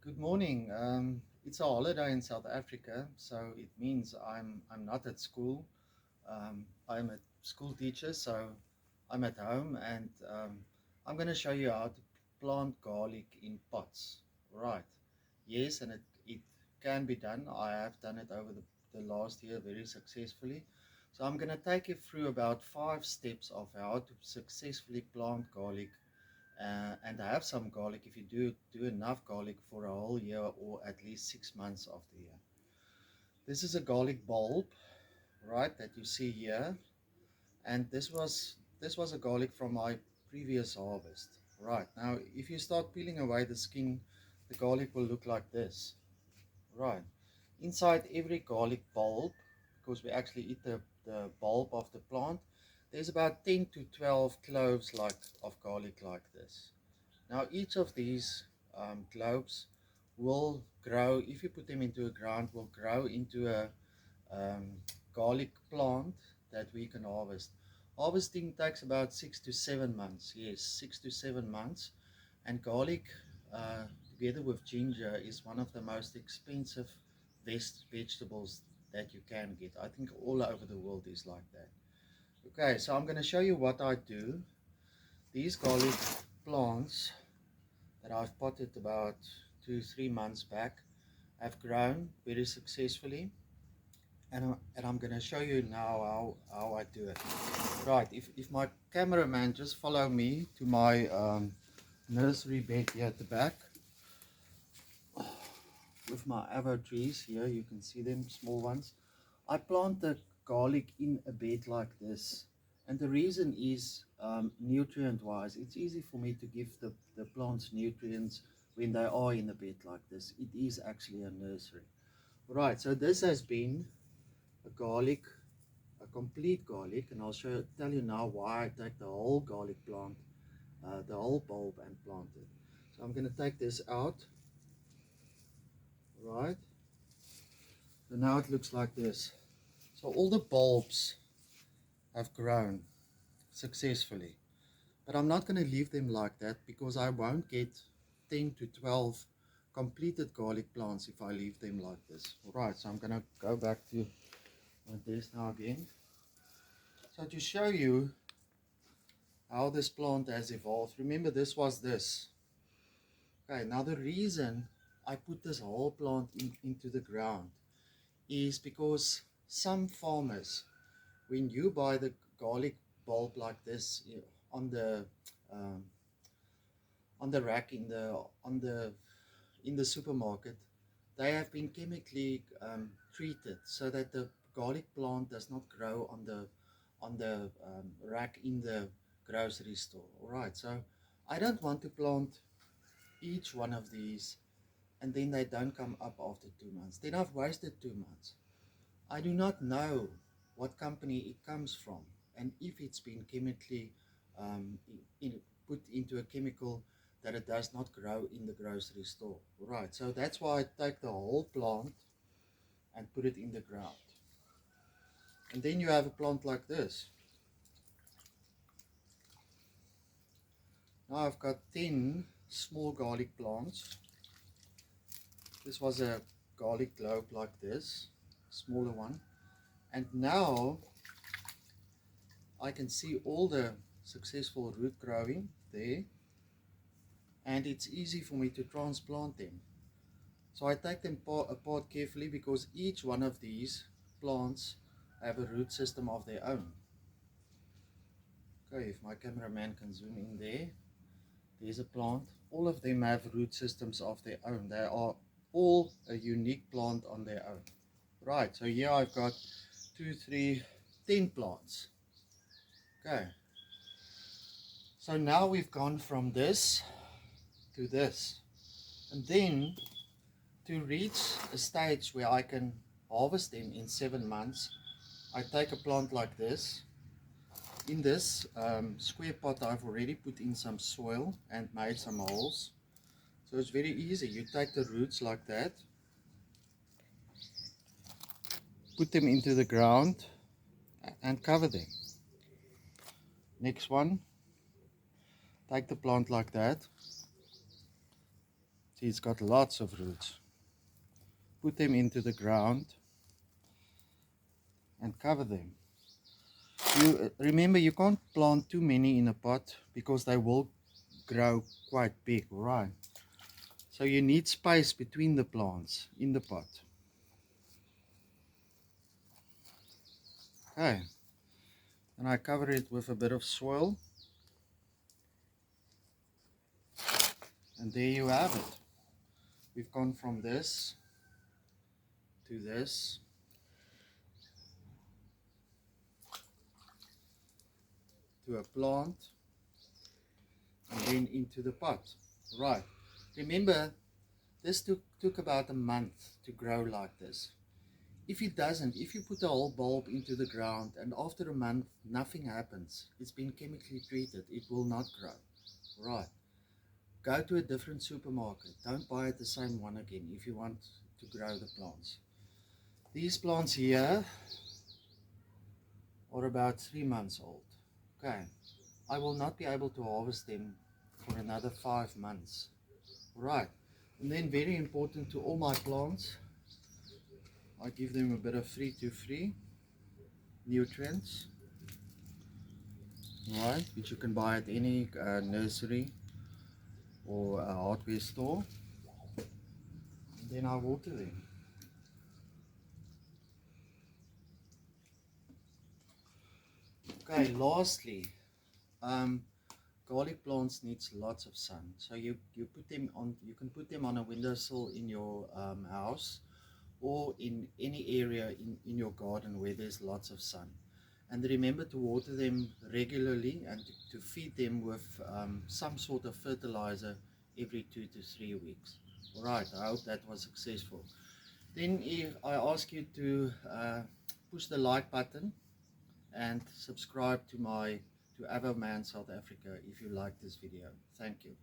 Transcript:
Good morning. It's a holiday in South Africa, so it means I'm not at school. I'm a school teacher, so I'm at home, and I'm going to show you how to plant garlic in pots. Right? Yes, and it can be done. I have done it over the last year very successfully. So I'm going to take you through about 5 steps of how to successfully plant garlic and I have some garlic if you do enough garlic for a whole year or at least 6 months of the year. This is a garlic bulb, right, that you see here, and this was a garlic from my previous harvest. Right, now if you start peeling away the skin, the garlic will look like this. Right, inside every garlic bulb, because we actually eat the bulb of the plant, there's about 10 to 12 cloves of garlic like this. Now each of these globes will grow, if you put them into a ground, will grow into a um, garlic plant that we can harvest. Harvesting takes about 6 to 7 months. Yes, 6 to 7 months. And garlic, together with ginger, is one of the most expensive vegetables that you can get. I think all over the world is like that. Okay, so I'm going to show you what I do. These garlic plants that I've potted about 2 3 months back have grown very successfully, and I'm going to show you now how I do it. Right, if my cameraman just follow me to my nursery bed here at the back with my avo trees here, you can see them, small ones. I plant the garlic in a bed like this, and the reason is nutrient wise. It's easy for me to give the plants nutrients when they are in a bed like this. It is actually a nursery. Right, so this has been a garlic, a complete garlic, and tell you now why I take the whole garlic plant, the whole bulb, and plant it. So I'm going to take this out, right? So now it looks like this. So all the bulbs have grown successfully. But I'm not going to leave them like that because I won't get 10 to 12 completed garlic plants if I leave them like this. Alright, so I'm going to go back to my desk now again. So to show you how this plant has evolved, remember this was this. Okay, now the reason I put this whole plant into the ground is because some farmers, when you buy the garlic bulb like this on the um, on the rack in the supermarket, they have been chemically treated so that the garlic plant does not grow on the rack in the grocery store. All right, so I don't want to plant each one of these and then they don't come up after 2 months. Then I've wasted 2 months. I do not know what company it comes from and if it's been chemically um, put into a chemical that it does not grow in the grocery store. Right, so that's why I take the whole plant and put it in the ground. And then you have a plant like this. Now I've got 10 small garlic plants. This was a garlic globe like this, smaller one. And now I can see all the successful root growing there, and it's easy for me to transplant them. So I take them apart carefully because each one of these plants have a root system of their own. Okay, if my cameraman can zoom in there, there's a plant. All of them have root systems of their own. They are all a unique plant on their own. Right, so here I've got 2, 3, 10 plants. Okay, so now we've gone from this to this. And then to reach a stage where I can harvest them in 7 months, I take a plant like this. In this square pot, I've already put in some soil and made some holes. So it's very easy. You take the roots like that, put them into the ground and cover them. Next one, take the plant like that. See, it's got lots of roots. Put them into the ground and cover them. You remember, you can't plant too many in a pot because they will grow quite big, right? So you need space between the plants in the pot. Okay, and I cover it with a bit of soil, and there you have it. We've gone from this to this to a plant and then into the pot. Right, remember, this took about a month to grow like this. If it doesn't, if you put a whole bulb into the ground and after a month nothing happens, it's been chemically treated, it will not grow. Right, go to a different supermarket. Don't buy the same one again if you want to grow the plants. These plants here are about 3 months old. Okay, I will not be able to harvest them for another 5 months. Right, and then very important to all my plants, I give them a bit of 3-2-3 nutrients, right, which you can buy at any nursery or a hardware store. And then I water them. Okay, lastly, garlic plants needs lots of sun. So you put them on, you can put them on a windowsill in your house or in any area in your garden where there's lots of sun. And remember to water them regularly and to feed them with some sort of fertilizer every 2 to 3 weeks. Alright, I hope that was successful. Then if I ask you to push the like button and subscribe to Avoman South Africa if you like this video. Thank you.